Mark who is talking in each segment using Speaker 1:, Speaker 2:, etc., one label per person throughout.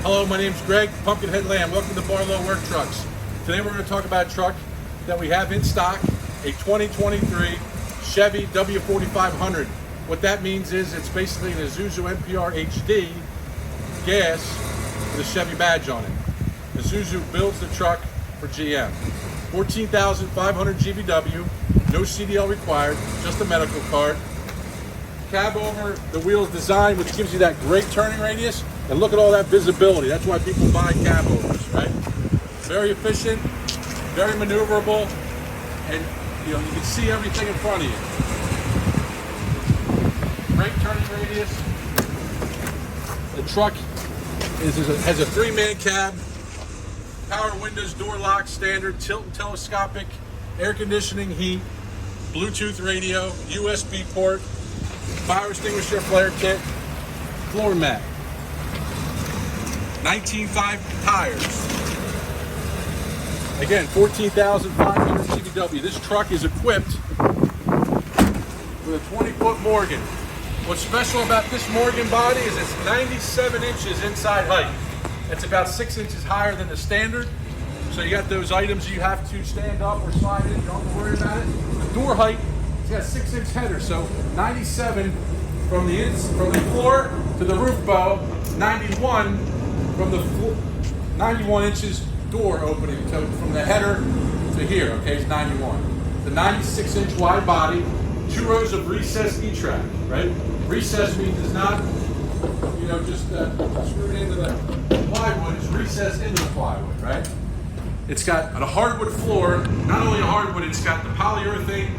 Speaker 1: Hello, my name's Greg, Pumpkinhead Lamb. Welcome to Barlow Work Trucks. Today we're going to talk about a truck that we have in stock, a 2023 Chevy W4500. What that means is it's basically an Isuzu NPR HD gas with a Chevy badge on it. Isuzu builds the truck for GM. 14,500 GVW, no CDL required, just a medical card. Cab over the wheels design, which gives you that great turning radius, and look at all that visibility. That's why people buy cab overs, right? Very efficient, very maneuverable, and you can see everything in front of you. Great turning radius. The truck has a 3-man cab, power windows, door locks, standard, tilt and telescopic, air conditioning, heat, Bluetooth radio, USB port, fire extinguisher, flare kit, floor mat, 19.5 tires. Again, 14,500 GVW. This truck is equipped with a 20-foot Morgan. What's special about this Morgan body is it's 97 inches inside height. It's about 6 inches higher than the standard. So you got those items you have to stand up or slide in. You don't have to worry about it. The door height, it's got a 6-inch header. So 97 from the floor to the roof bow, 91 from the 91 inches door opening. So from the header to here, okay, it's 91. The 96-inch wide body, 2 rows of recessed E-track, right? Recessed means it's not, just screwed into the plywood. It's recessed into the plywood, right? It's got a hardwood floor. Not only a hardwood, it's got the polyurethane.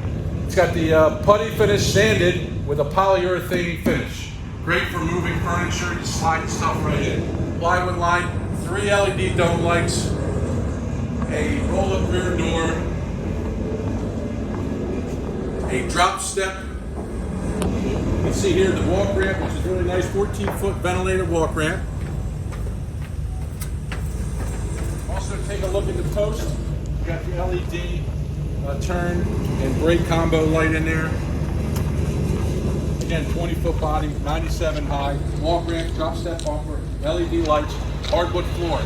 Speaker 1: It's got the putty finish sanded with a polyurethane finish. Great for moving furniture. You slide stuff right in. Plywood line, 3 LED dome lights, a roll-up rear door, a drop step. You can see here the walk ramp, which is really nice, 14-foot ventilated walk ramp. Also take a look at the post. You got the LED turn and brake combo light in there. Again, 20-foot body, 97 high, walk ramp, drop step bumper, LED lights, hardwood floor.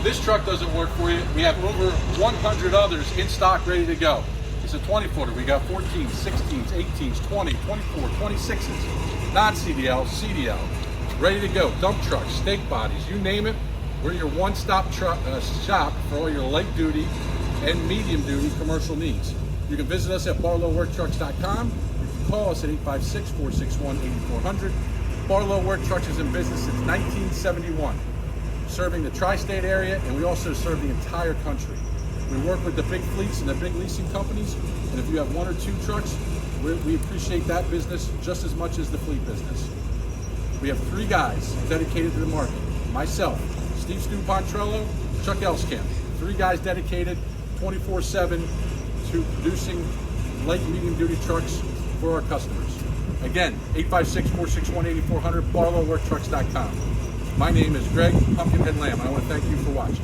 Speaker 1: This truck doesn't work for you. We have over 100 others in stock ready to go. It's a 20-footer. We got 14s, 16s, 18s, 20, 24, 26s, non-CDL, CDL, ready to go. Dump trucks, stake bodies, you name it. We're your one-stop shop for all your light duty and medium duty commercial needs. You can visit us at barlowworktrucks.com. You can call us at 856-461-8400. Barlow Work Trucks is in business since 1971, serving the tri-state area, and we also serve the entire country. We work with the big fleets and the big leasing companies, and if you have 1 or 2 trucks, we appreciate that business just as much as the fleet business. We have 3 guys dedicated to the market. Myself, Steve Stu Pontrello, Chuck Elskamp. 3 guys dedicated 24/7 to producing light and medium duty trucks for our customers. Again, 856-461-8400, barlowworktrucks.com. My name is Greg, Pumpkinhead Lamb. I want to thank you for watching.